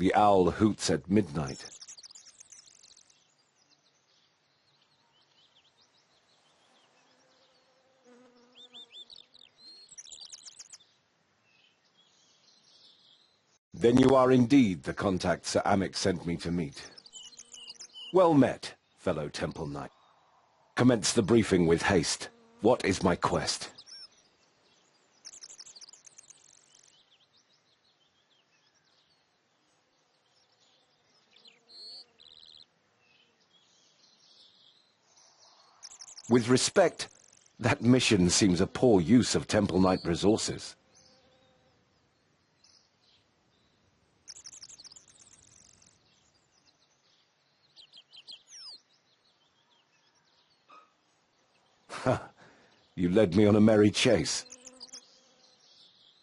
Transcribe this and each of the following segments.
The owl hoots at midnight. Then you are indeed the contact Sir Amic sent me to meet. Well met, fellow Temple Knight. Commence the briefing with haste. What is my quest? With respect, that mission seems a poor use of Temple Knight resources. Ha! You led me on a merry chase.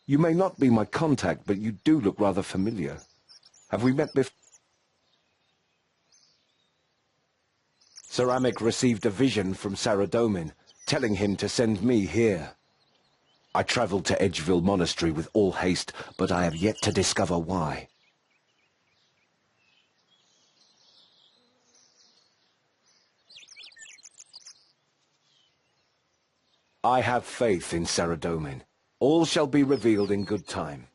You may not be my contact, but you do look rather familiar. Have we met before? Sir Amic received a vision from Saradomin, telling him to send me here. I travelled to Edgeville Monastery with all haste, but I have yet to discover why. I have faith in Saradomin. All shall be revealed in good time.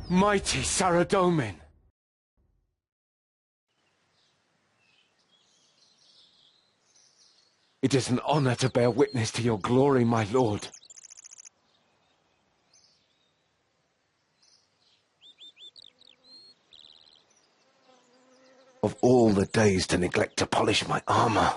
Mighty Saradomin! It is an honor to bear witness to your glory, my lord. Of all the days to neglect to polish my armor.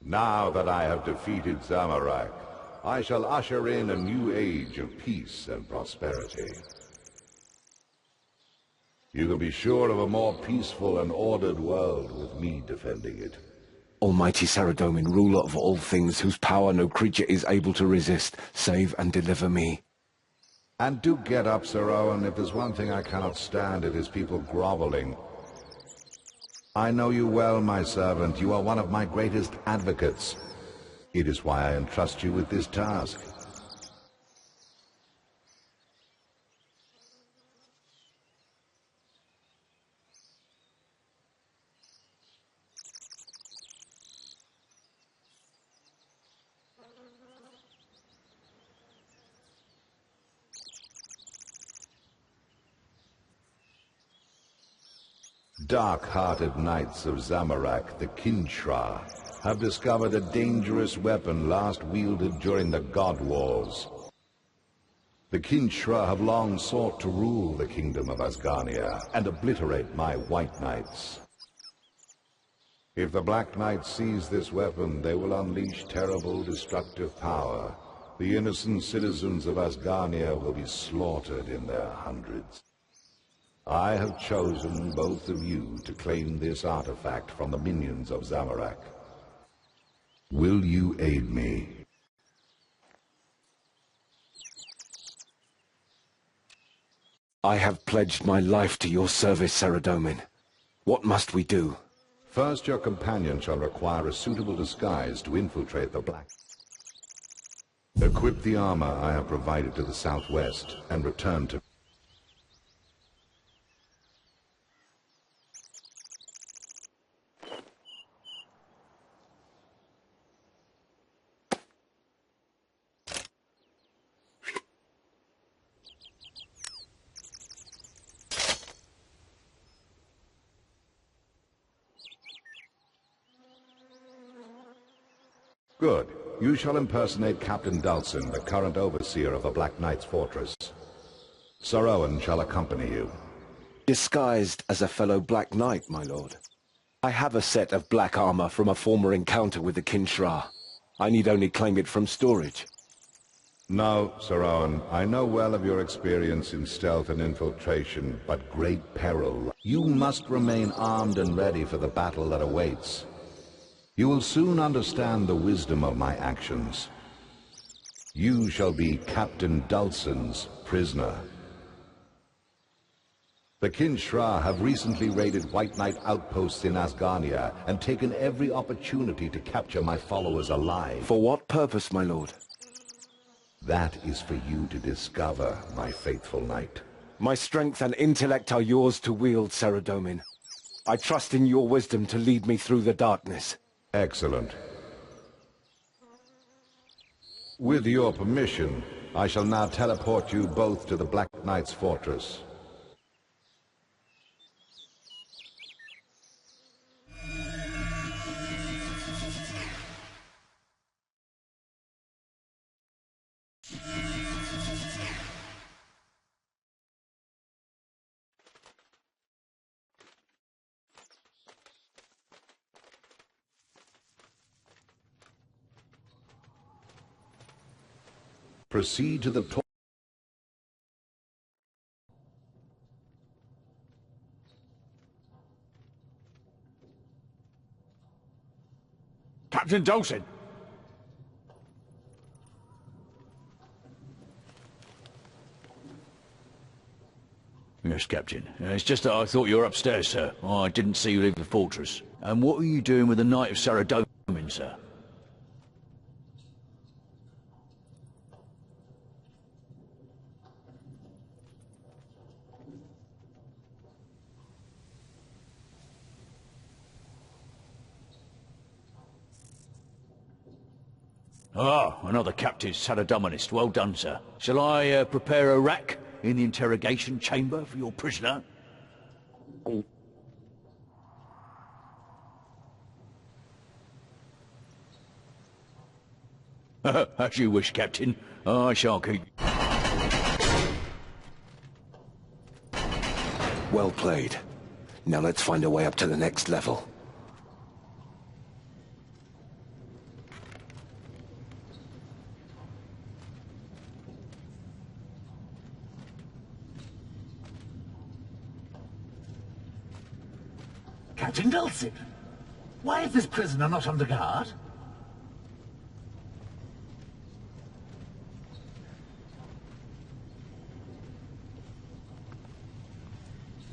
Now that I have defeated Zamorak, I shall usher in a new age of peace and prosperity. You can be sure of a more peaceful and ordered world with me defending it. Almighty Saradomin, ruler of all things, whose power no creature is able to resist, save and deliver me. And do get up, Sir Owen. If there's one thing I cannot stand, it is people groveling. I know you well, my servant. You are one of my greatest advocates. It is why I entrust you with this task. Dark-hearted knights of Zamorak, the Kinshra, have discovered a dangerous weapon last wielded during the God Wars. The Kinshra have long sought to rule the kingdom of Asgarnia and obliterate my White Knights. If the Black Knights seize this weapon, they will unleash terrible destructive power. The innocent citizens of Asgarnia will be slaughtered in their hundreds. I have chosen both of you to claim this artifact from the minions of Zamorak. Will you aid me? I have pledged my life to your service, Saradomin. What must we do? First, your companion shall require a suitable disguise to infiltrate the Black. Equip the armor I have provided to the southwest and return to... Good. You shall impersonate Captain Dalson, the current overseer of the Black Knight's fortress. Sir Owen shall accompany you. Disguised as a fellow Black Knight, my lord. I have a set of black armor from a former encounter with the Kinshra. I need only claim it from storage. No, Sir Owen, I know well of your experience in stealth and infiltration, but great peril. You must remain armed and ready for the battle that awaits. You will soon understand the wisdom of my actions. You shall be Captain Dulcin's prisoner. The Kinshra have recently raided White Knight outposts in Asgarnia and taken every opportunity to capture my followers alive. For what purpose, my lord? That is for you to discover, my faithful knight. My strength and intellect are yours to wield, Saradomin. I trust in your wisdom to lead me through the darkness. Excellent. With your permission, I shall now teleport you both to the Black Knight's fortress. Proceed to the Captain Dulcin! Yes, Captain. It's just that I thought you were upstairs, sir. I didn't see you leave the fortress. And what are you doing with the Knight of Saradomin, sir? Ah, another captive Saradominist. Well done, sir. Shall I prepare a rack in the interrogation chamber for your prisoner? As you wish, Captain. I shall keep... Well played. Now let's find a way up to the next level. Captain Dulcin, why is this prisoner not under guard?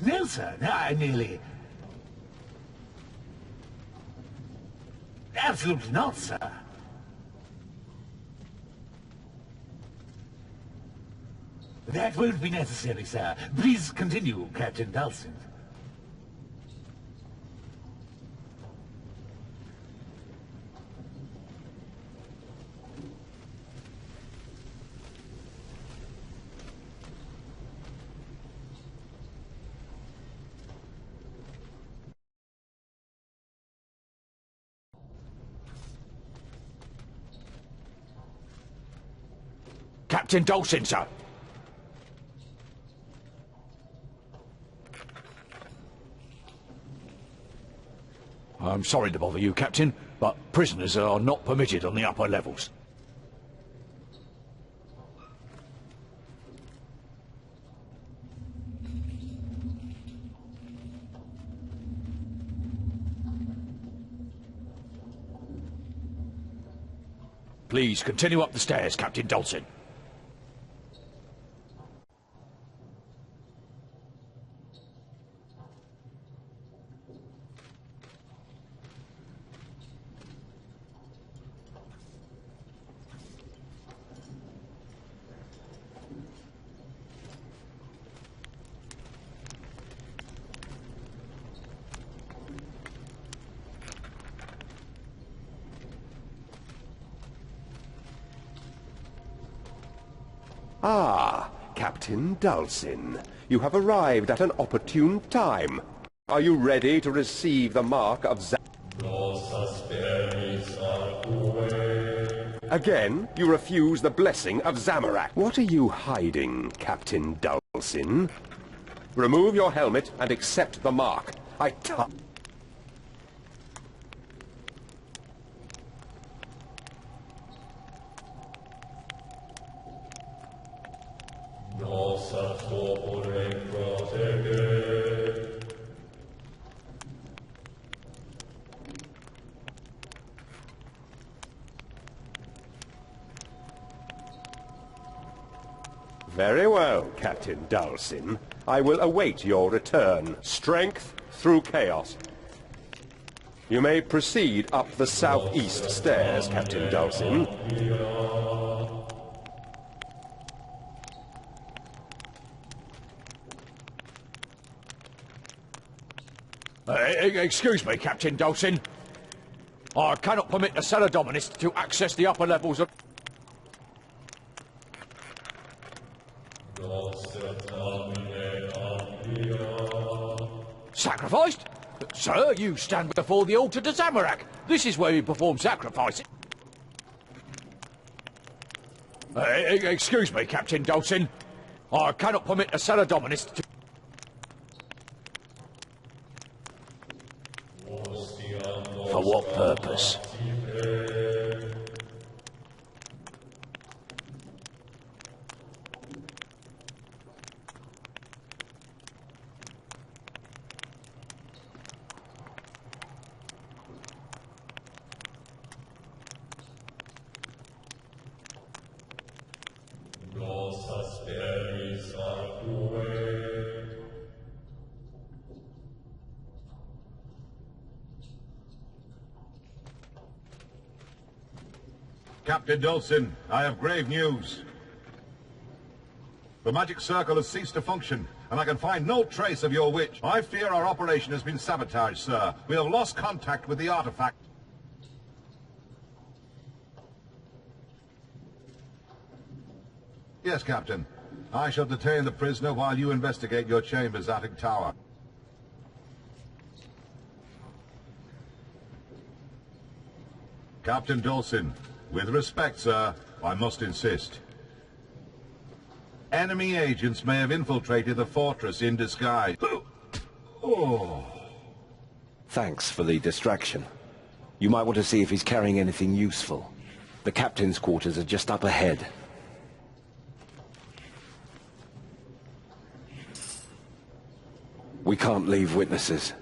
No, sir. No, I merely... Absolutely not, sir. That won't be necessary, sir. Please continue, Captain Dulcin. Captain Dulcin, sir! I'm sorry to bother you, Captain, but prisoners are not permitted on the upper levels. Please continue up the stairs, Captain Dulcin. Ah, Captain Dulcin. You have arrived at an opportune time. Are you ready to receive the mark of Again, you refuse the blessing of Zamorak. What are you hiding, Captain Dulcin? Remove your helmet and accept the mark. Very well, Captain Dulcin. I will await your return. Strength through chaos. You may proceed up the southeast stairs, Captain Dulcin. Excuse me, Captain Dulcin. I cannot permit the cellar dominist to access the upper levels of... Sacrificed? Sir, you stand before the altar to Zamorak. This is where you perform sacrifices. Excuse me, Captain Dulcin. I cannot permit the cellar dominist to... For what purpose? Captain Dulcin, I have grave news. The magic circle has ceased to function, and I can find no trace of your witch. I fear our operation has been sabotaged, sir. We have lost contact with the artifact. Yes, Captain. I shall detain the prisoner while you investigate your chamber's attic tower. Captain Dulcin, with respect, sir, I must insist. Enemy agents may have infiltrated the fortress in disguise. Oh. Thanks for the distraction. You might want to see if he's carrying anything useful. The captain's quarters are just up ahead. We can't leave witnesses.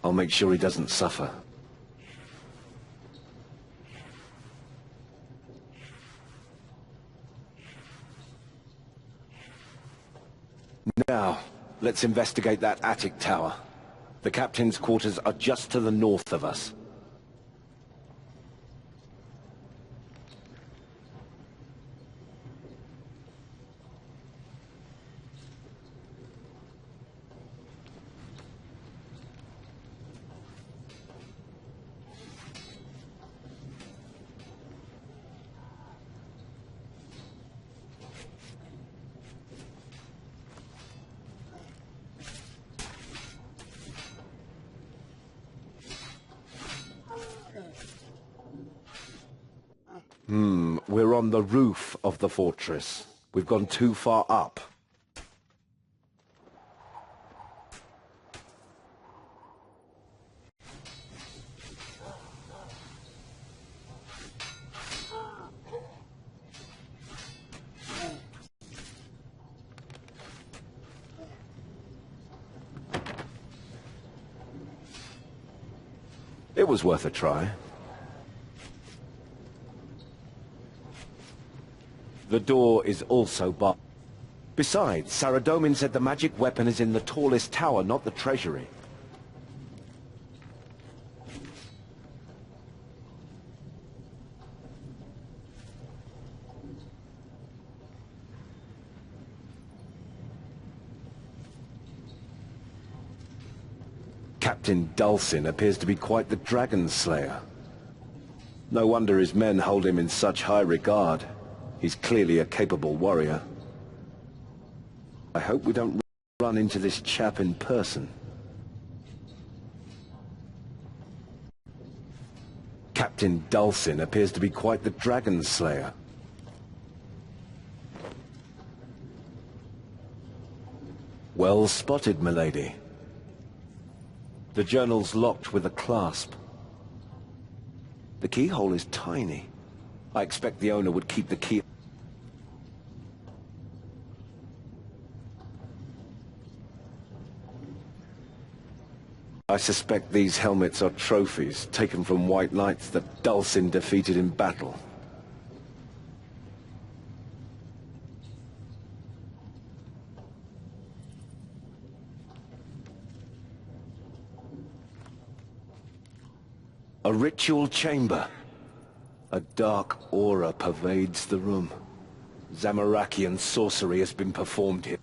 I'll make sure he doesn't suffer. Now, let's investigate that attic tower. The captain's quarters are just to the north of us. We're on the roof of the fortress. We've gone too far up. It was worth a try. The door is also barred. Besides, Saradomin said the magic weapon is in the tallest tower, not the treasury. Captain Dulcin appears to be quite the dragon slayer. No wonder his men hold him in such high regard. He's clearly a capable warrior. I hope we don't run into this chap in person. Captain Dulcin appears to be quite the dragon slayer. Well spotted, milady. The journal's locked with a clasp. The keyhole is tiny. I expect the owner would keep the key. I suspect these helmets are trophies taken from white knights that Dulcin defeated in battle. A ritual chamber. A dark aura pervades the room. Zamarakian sorcery has been performed here.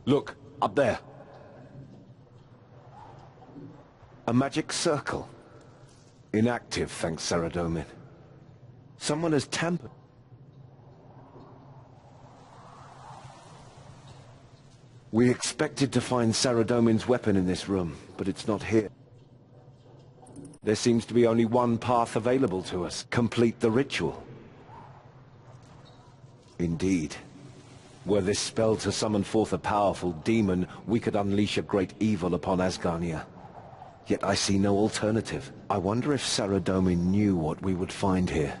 Look, up there. A magic circle. Inactive, thanks Saradomin. Someone has tampered. We expected to find Saradomin's weapon in this room, but it's not here. There seems to be only one path available to us. Complete the ritual. Indeed. Were this spell to summon forth a powerful demon, we could unleash a great evil upon Asgarnia. Yet I see no alternative. I wonder if Saradomin knew what we would find here.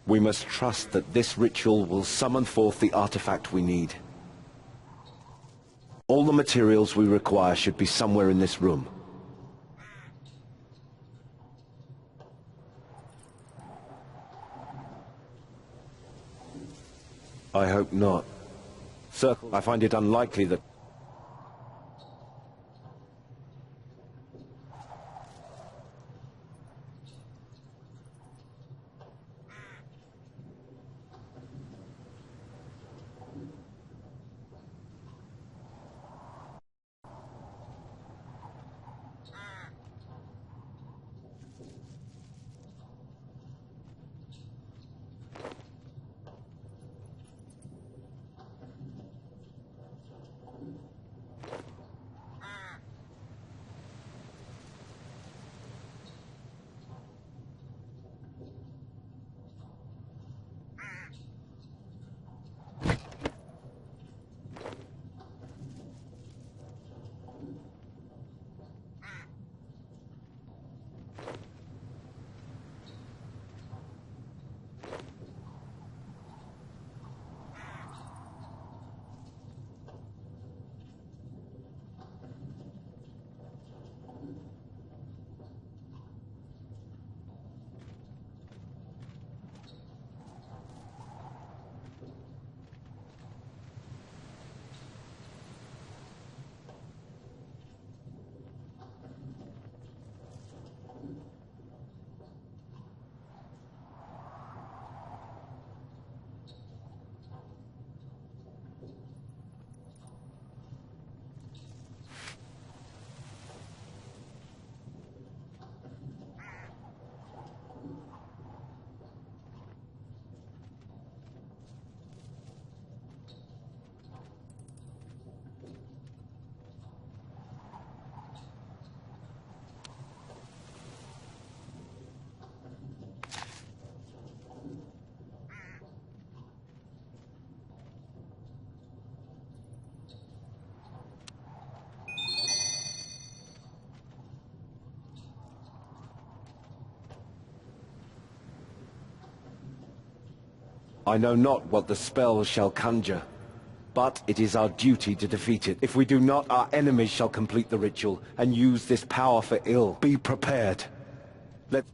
We must trust that this ritual will summon forth the artifact we need. All the materials we require should be somewhere in this room. I hope not. Circle, I find it unlikely that... I know not what the spell shall conjure, but it is our duty to defeat it. If we do not, our enemies shall complete the ritual and use this power for ill. Be prepared. Let...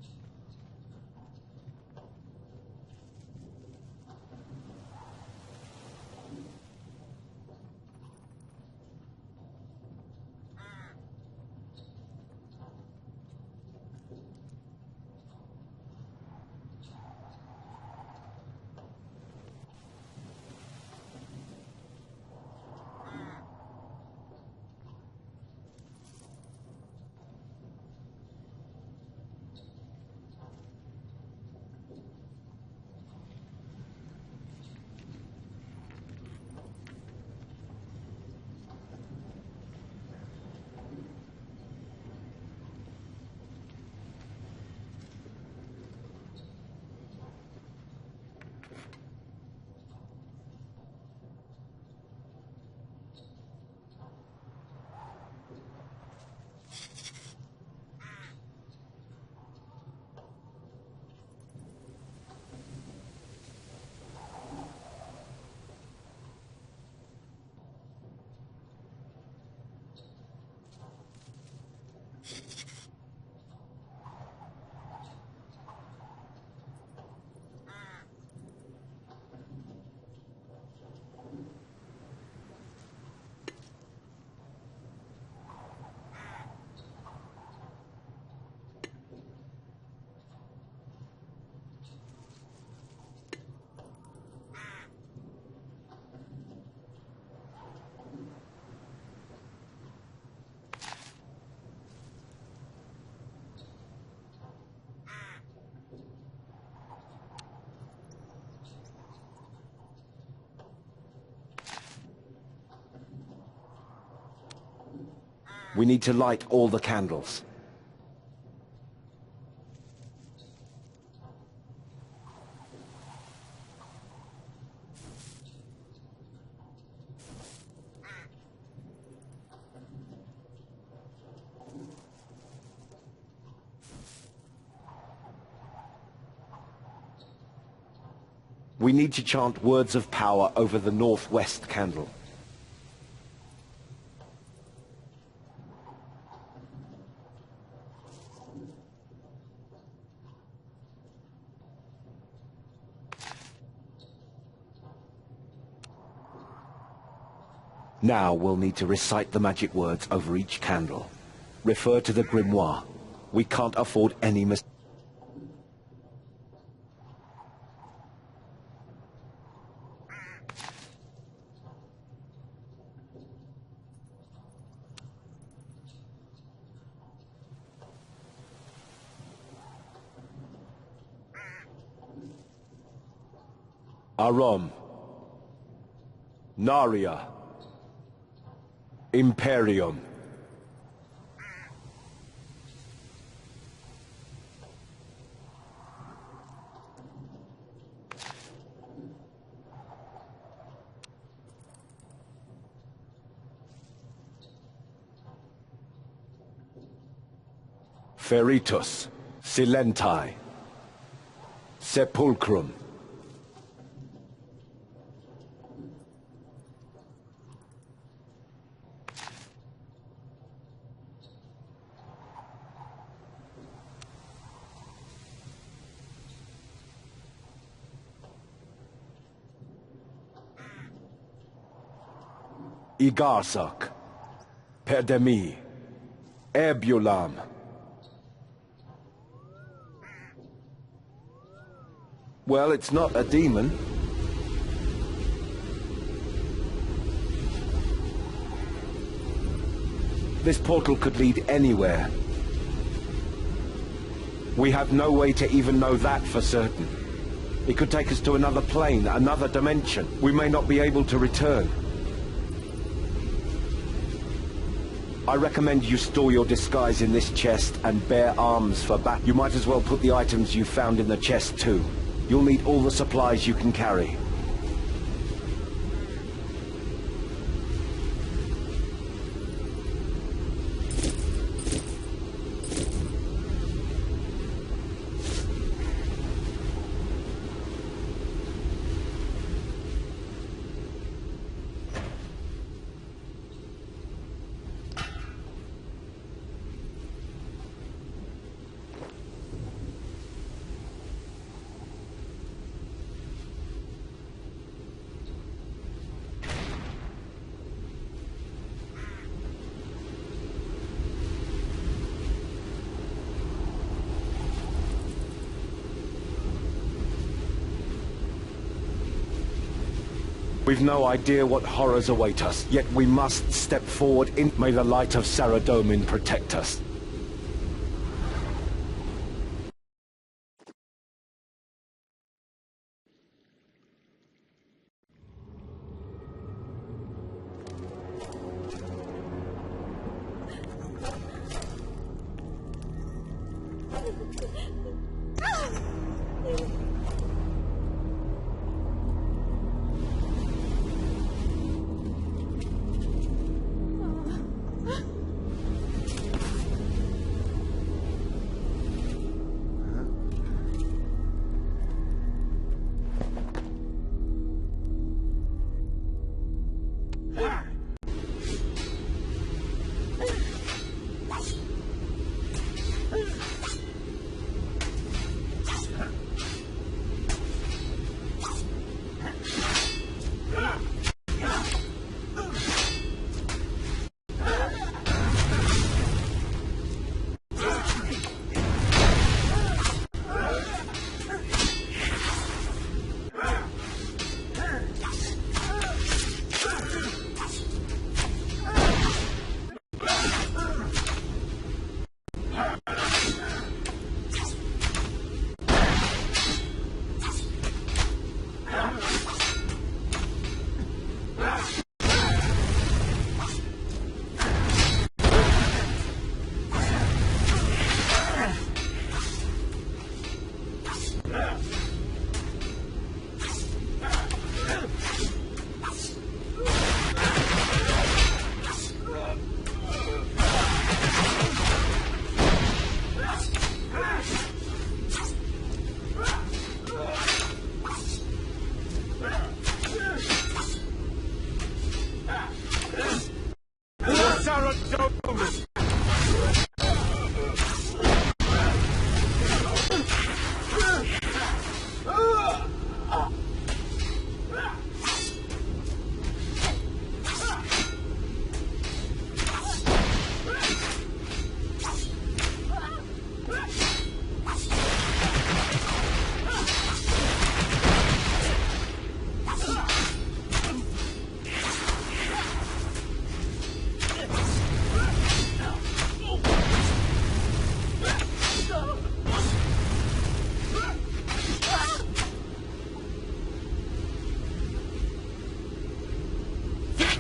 We need to light all the candles. We need to chant words of power over the northwest candle. Now we'll need to recite the magic words over each candle. Refer to the grimoire. We can't afford any mistakes. Arom, Naria, Imperium. Feritus, Silentai, Sepulchrum. Igarsak, Perdemi, Ebulam. Well, it's not a demon. This portal could lead anywhere. We have no way to even know that for certain. It could take us to another plane, another dimension. We may not be able to return. I recommend you store your disguise in this chest and bear arms for battle. You might as well put the items you found in the chest too. You'll need all the supplies you can carry. We've no idea what horrors await us, yet we must step forward in. May the light of Saradomin protect us.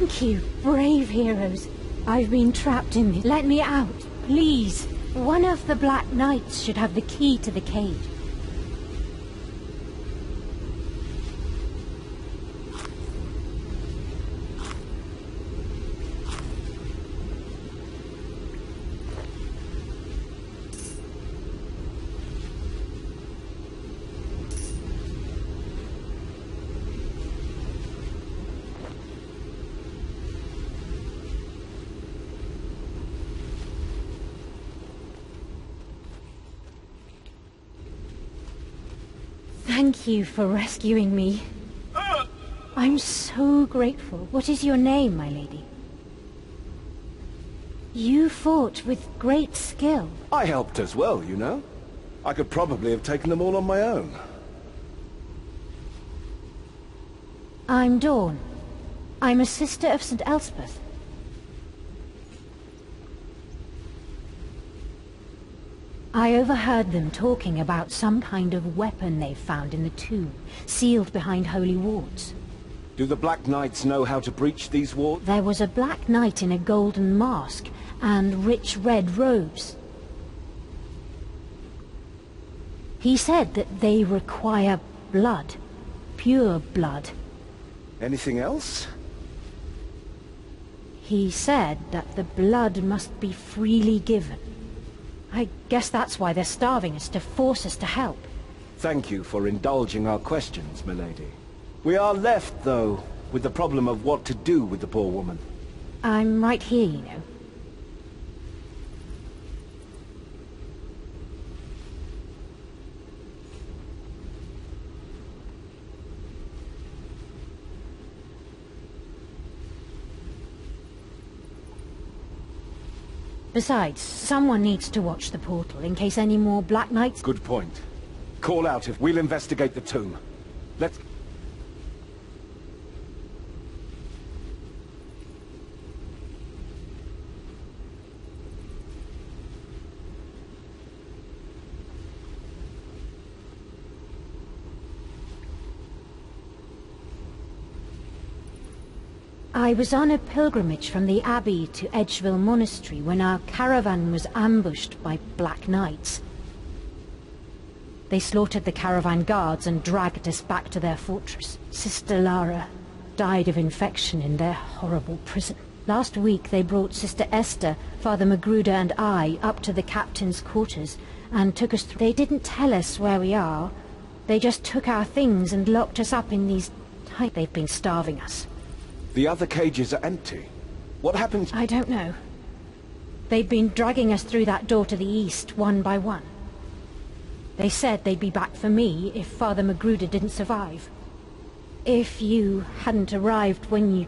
Thank you, brave heroes. I've been trapped in this. Let me out, please. One of the Black Knights should have the key to the cage. Thank you for rescuing me. I'm so grateful. What is your name, my lady? You fought with great skill. I helped as well, you know. I could probably have taken them all on my own. I'm Dawn. I'm a sister of St. Elspeth. I overheard them talking about some kind of weapon they found in the tomb, sealed behind holy wards. Do the Black Knights know how to breach these wards? There was a Black Knight in a golden mask and rich red robes. He said that they require blood, pure blood. Anything else? He said that the blood must be freely given. I guess that's why they're starving us, to force us to help. Thank you for indulging our questions, milady. We are left, though, with the problem of what to do with the poor woman. I'm right here, you know. Besides, someone needs to watch the portal in case any more Black Knights... Good point. Call out if we'll investigate the tomb. Let's... I was on a pilgrimage from the Abbey to Edgeville Monastery when our caravan was ambushed by Black Knights. They slaughtered the caravan guards and dragged us back to their fortress. Sister Lara died of infection in their horrible prison. Last week they brought Sister Esther, Father Magruder and I up to the captain's quarters and took us through. They didn't tell us where we are. They just took our things and locked us up in these... They've been starving us. The other cages are empty. What happened? I don't know. They'd been dragging us through that door to the east, one by one. They said they'd be back for me if Father Magruder didn't survive. If you hadn't arrived when you...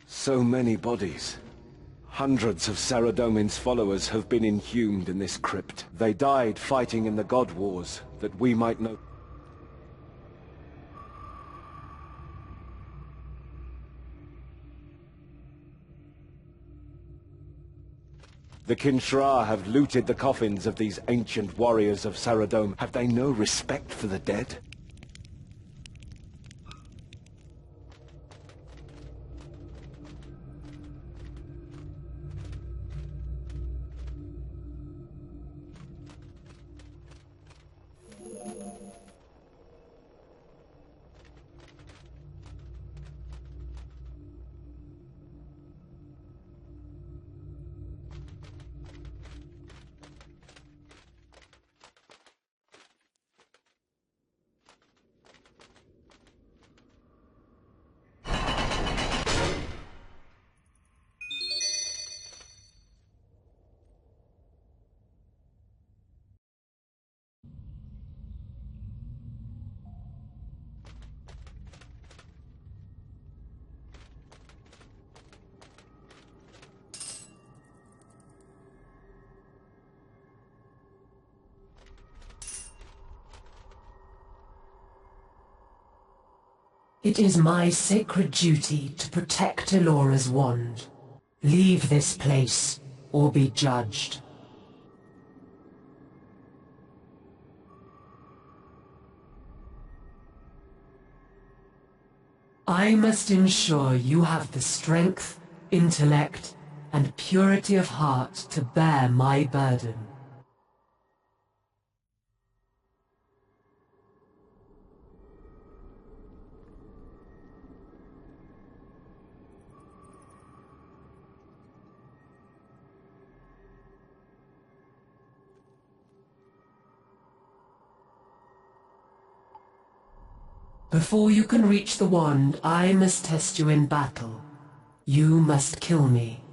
So many bodies. Hundreds of Saradomin's followers have been inhumed in this crypt. They died fighting in the God Wars, that we might know... The Kinshra have looted the coffins of these ancient warriors of Saradome. Have they no respect for the dead? It is my sacred duty to protect Elora's wand. Leave this place, or be judged. I must ensure you have the strength, intellect, and purity of heart to bear my burden. Before you can reach the wand, I must test you in battle. You must kill me.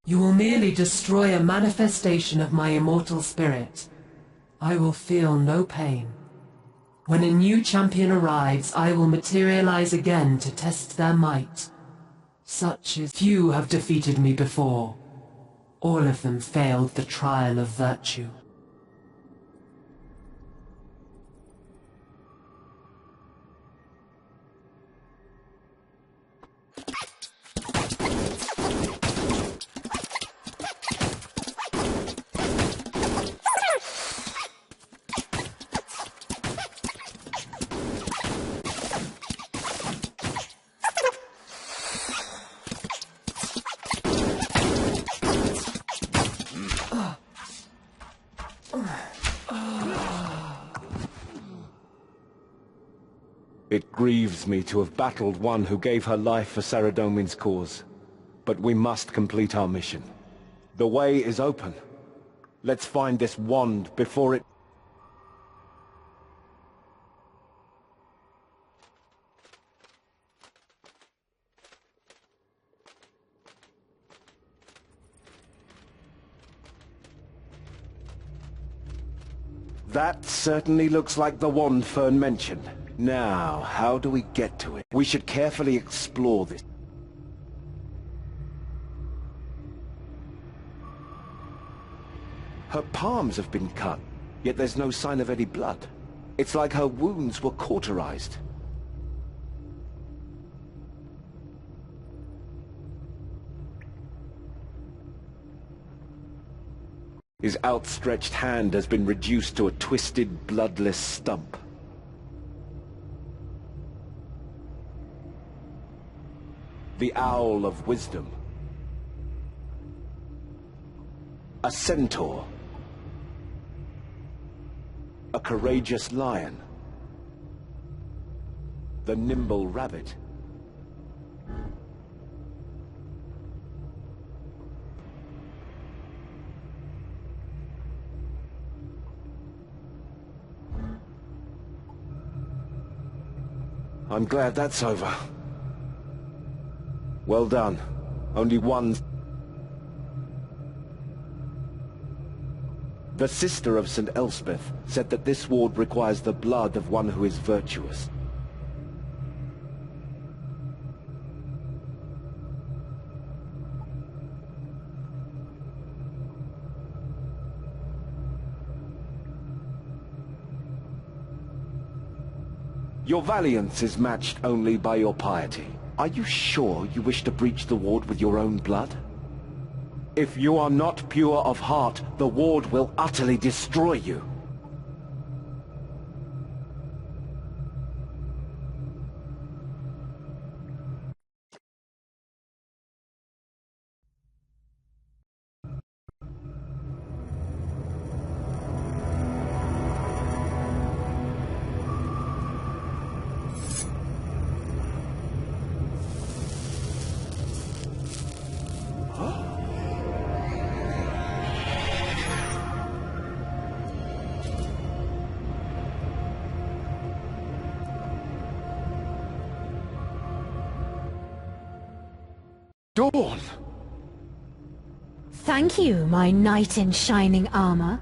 You will merely destroy a manifestation of my immortal spirit. I will feel no pain. When a new champion arrives, I will materialize again to test their might. Such as few have defeated me before. All of them failed the trial of virtue. It grieves me to have battled one who gave her life for Saradomin's cause. But we must complete our mission. The way is open. Let's find this wand before it... That certainly looks like the wand Fern mentioned. Now, how do we get to it? We should carefully explore this. Her palms have been cut, yet there's no sign of any blood. It's like her wounds were cauterized. His outstretched hand has been reduced to a twisted, bloodless stump. The Owl of Wisdom. A centaur. A courageous lion. The nimble rabbit. I'm glad that's over. Well done. Only one... The sister of St. Elspeth said that this ward requires the blood of one who is virtuous. Your valiance is matched only by your piety. Are you sure you wish to breach the ward with your own blood? If you are not pure of heart, the ward will utterly destroy you. Dawn! Thank you, my knight in shining armor.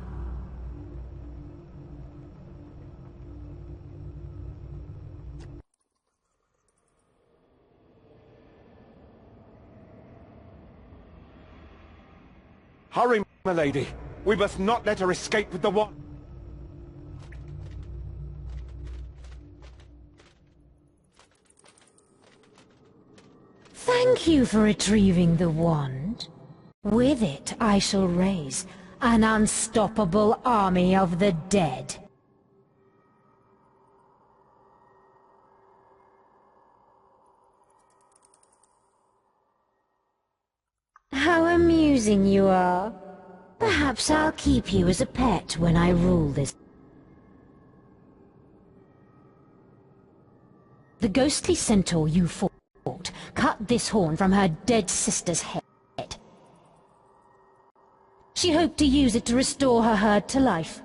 Hurry, my lady. We must not let her escape with the wand. Thank you for retrieving the wand. With it, I shall raise an unstoppable army of the dead. How amusing you are. Perhaps I'll keep you as a pet when I rule this. The ghostly centaur you fought cut this horn from her dead sister's head. She hoped to use it to restore her herd to life.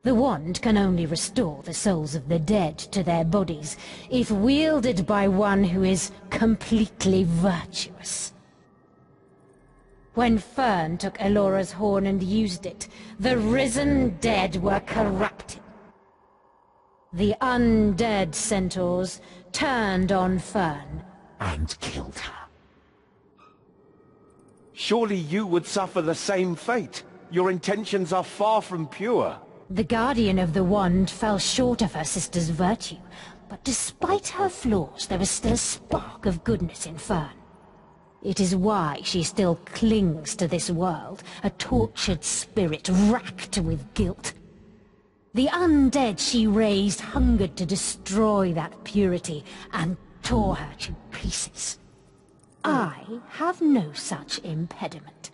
The wand can only restore the souls of the dead to their bodies if wielded by one who is completely virtuous. When Fern took Elora's horn and used it, the risen dead were corrupted. The undead centaurs turned on Fern and killed her. Surely you would suffer the same fate. Your intentions are far from pure. The guardian of the wand fell short of her sister's virtue, but despite her flaws, there was still a spark of goodness in Fern. It is why she still clings to this world, a tortured spirit racked with guilt. The undead she raised hungered to destroy that purity and tore her to pieces. I have no such impediment.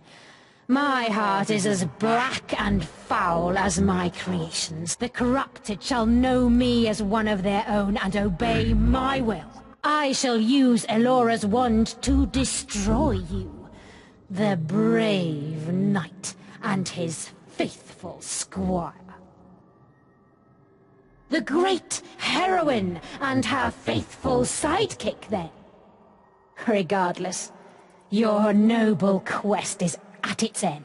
My heart is as black and foul as my creations. The corrupted shall know me as one of their own and obey my will. I shall use Elora's wand to destroy you, the brave knight and his faithful squire. The great heroine and her faithful sidekick, then. Regardless, your noble quest is at its end.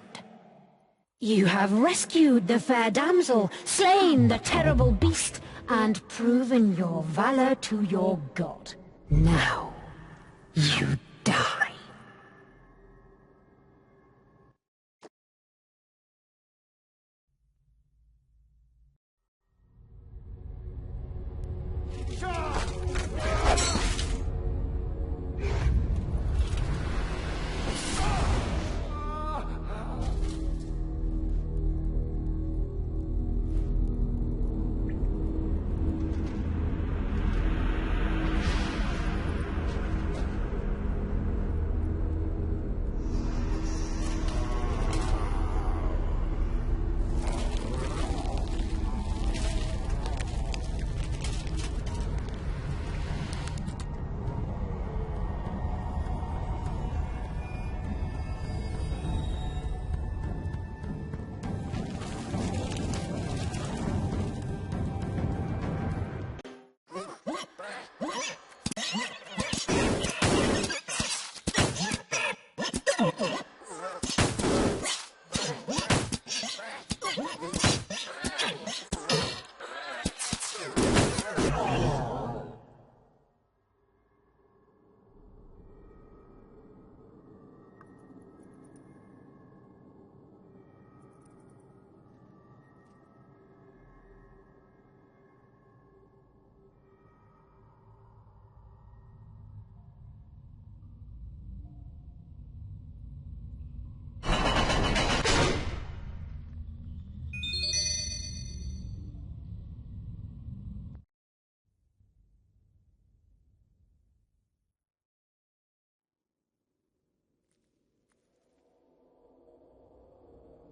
You have rescued the fair damsel, slain the terrible beast, and proven your valor to your god. Now, you die.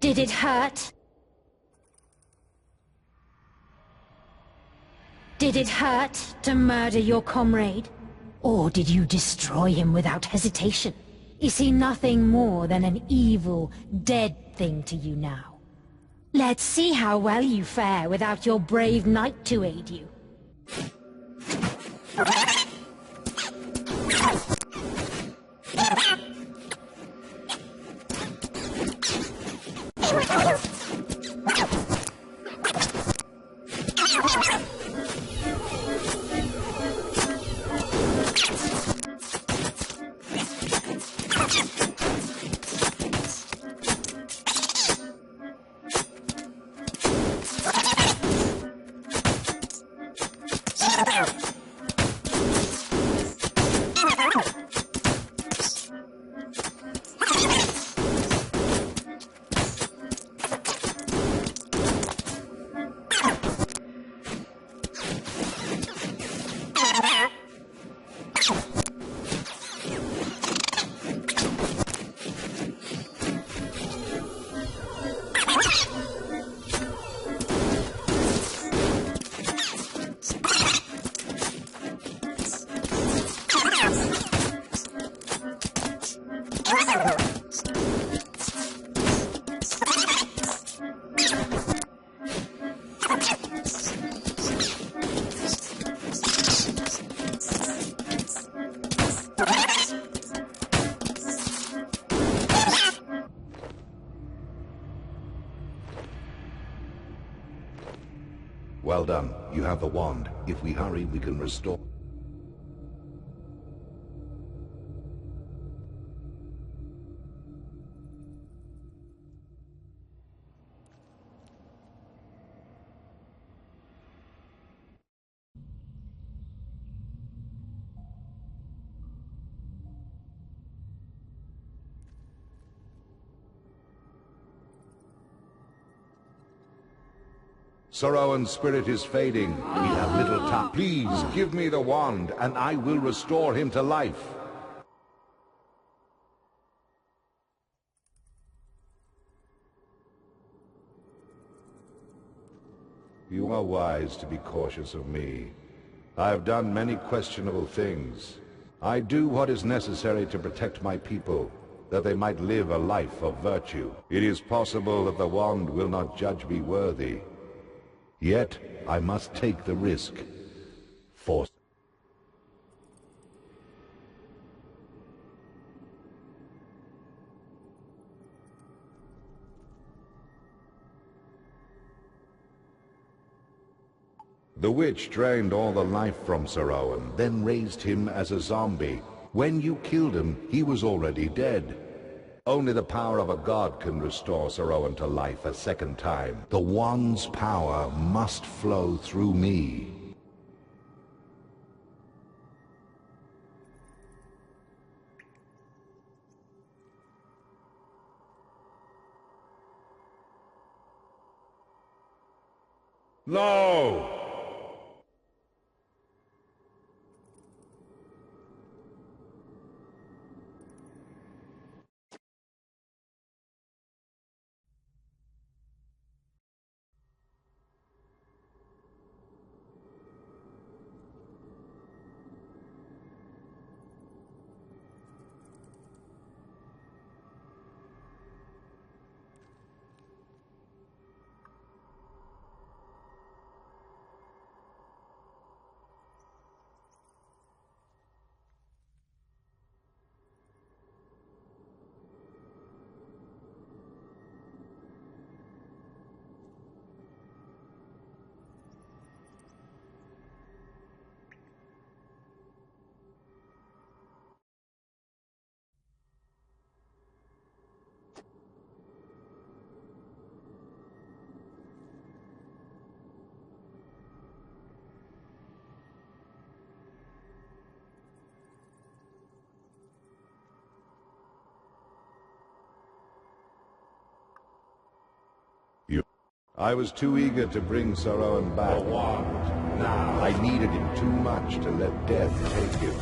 Did it hurt? Did it hurt to murder your comrade? Or did you destroy him without hesitation? Is he nothing more than an evil, dead thing to you now? Let's see how well you fare without your brave knight to aid you. Well done. You have the wand. If we hurry, we can restore... Sir Owen's spirit is fading. We have little time. Please, give me the wand, and I will restore him to life. You are wise to be cautious of me. I have done many questionable things. I do what is necessary to protect my people, that they might live a life of virtue. It is possible that the wand will not judge me worthy. Yet, I must take the risk. For... The witch drained all the life from Sir Owen, then raised him as a zombie. When you killed him, he was already dead. Only the power of a god can restore Sir Owen to life a second time. The wand's power must flow through me. No! I was too eager to bring Sir Owen back. Now, I needed him too much to let death take him.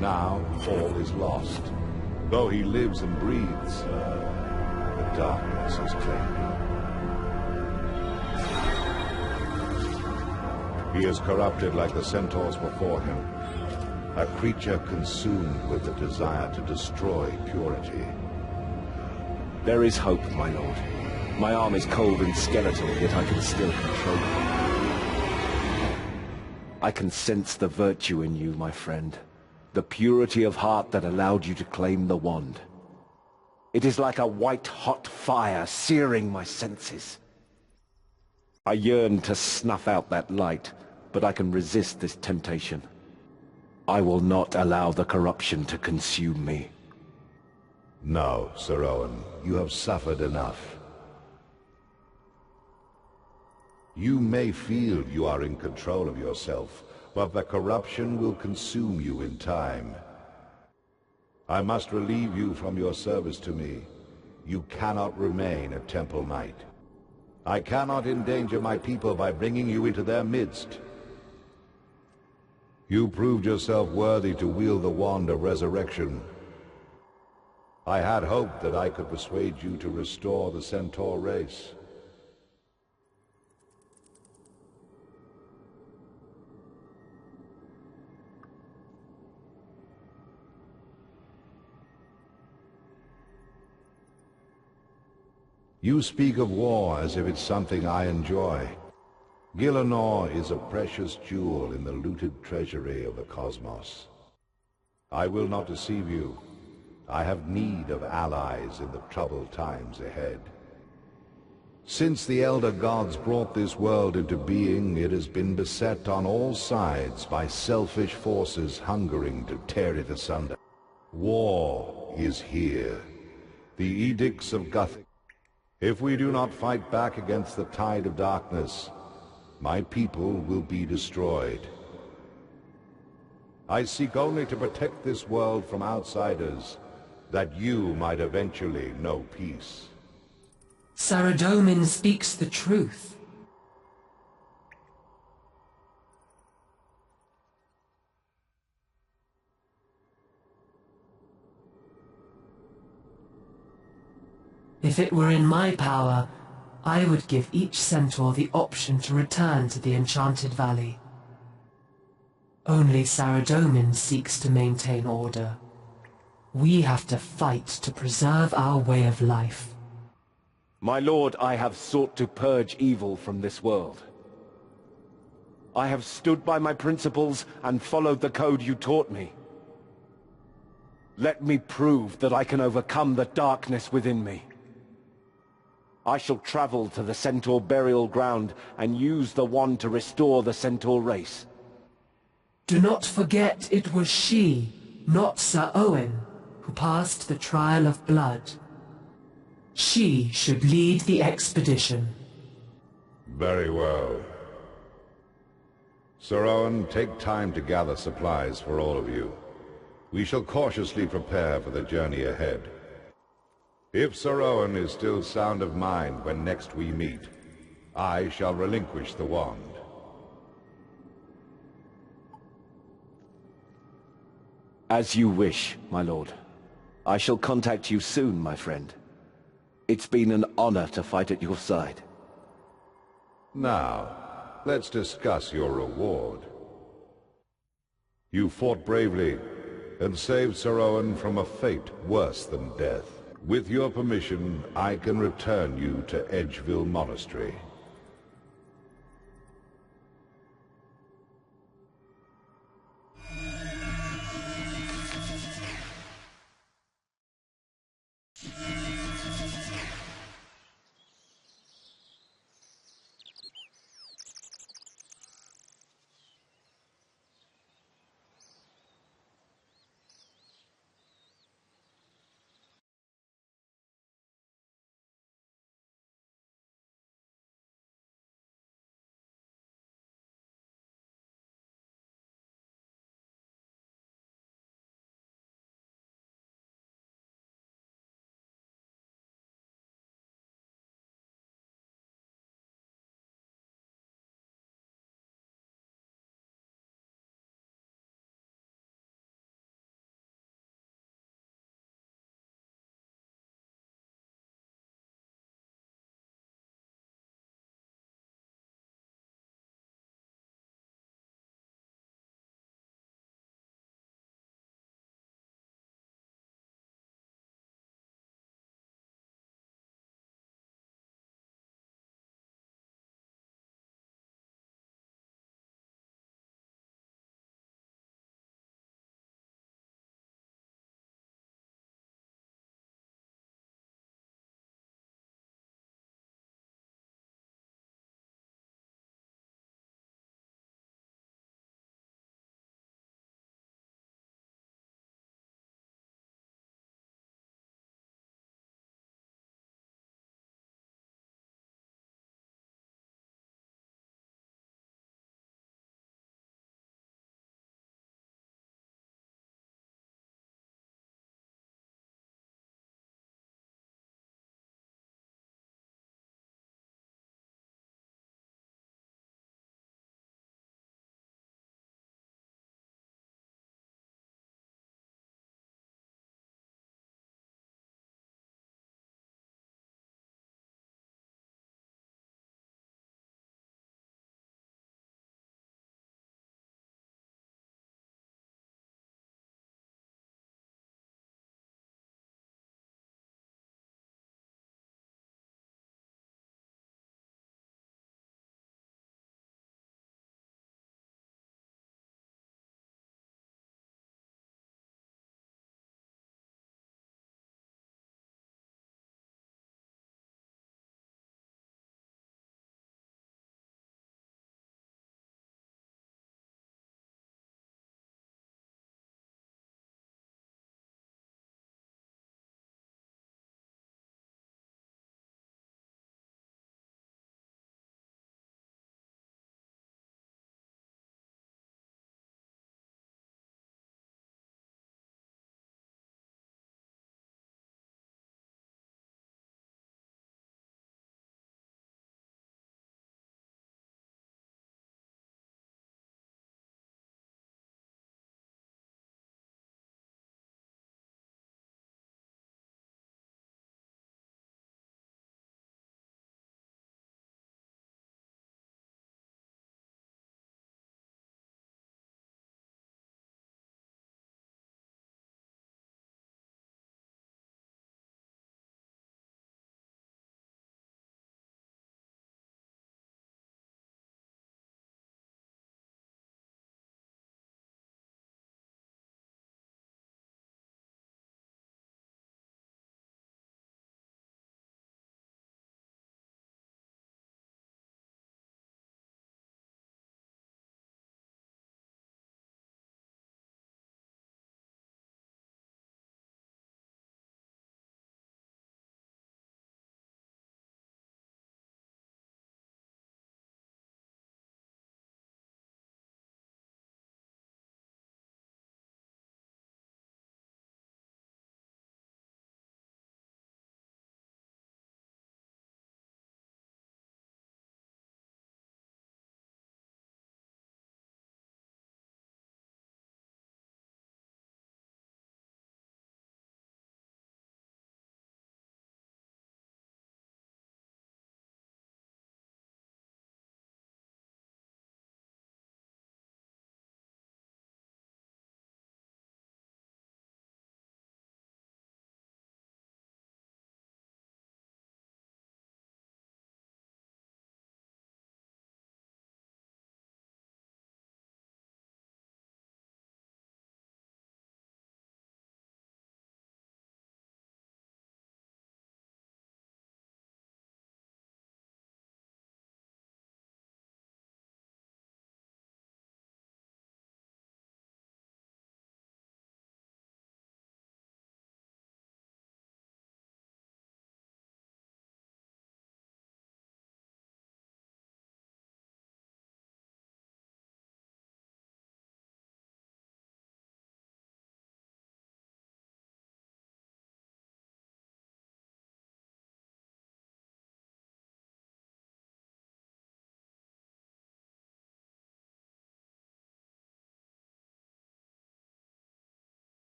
Now, all is lost. Though he lives and breathes, darkness has claimed him. He is corrupted like the centaurs before him, a creature consumed with the desire to destroy purity. There is hope, my lord. My arm is cold and skeletal, yet I can still control it. I can sense the virtue in you, my friend. The purity of heart that allowed you to claim the wand. It is like a white-hot fire searing my senses. I yearn to snuff out that light, but I can resist this temptation. I will not allow the corruption to consume me. No, Sir Owen, you have suffered enough. You may feel you are in control of yourself, but the corruption will consume you in time. I must relieve you from your service to me. You cannot remain a Temple Knight. I cannot endanger my people by bringing you into their midst. You proved yourself worthy to wield the wand of resurrection. I had hoped that I could persuade you to restore the Centaur race. You speak of war as if it's something I enjoy. Gielinor is a precious jewel in the looted treasury of the cosmos. I will not deceive you. I have need of allies in the troubled times ahead. Since the Elder Gods brought this world into being, it has been beset on all sides by selfish forces hungering to tear it asunder. War is here. The edicts of Guthix. If we do not fight back against the tide of darkness, my people will be destroyed. I seek only to protect this world from outsiders, that you might eventually know peace. Saradomin speaks the truth. If it were in my power, I would give each centaur the option to return to the Enchanted Valley. Only Saradomin seeks to maintain order. We have to fight to preserve our way of life. My lord, I have sought to purge evil from this world. I have stood by my principles and followed the code you taught me. Let me prove that I can overcome the darkness within me. I shall travel to the Centaur burial ground and use the wand to restore the Centaur race. Do not forget it was she, not Sir Owen, who passed the trial of blood. She should lead the expedition. Very well. Sir Owen, take time to gather supplies for all of you. We shall cautiously prepare for the journey ahead. If Sir Owen is still sound of mind when next we meet, I shall relinquish the wand. As you wish, my lord. I shall contact you soon, my friend. It's been an honor to fight at your side. Now, let's discuss your reward. You fought bravely and saved Sir Owen from a fate worse than death. With your permission, I can return you to Edgeville Monastery.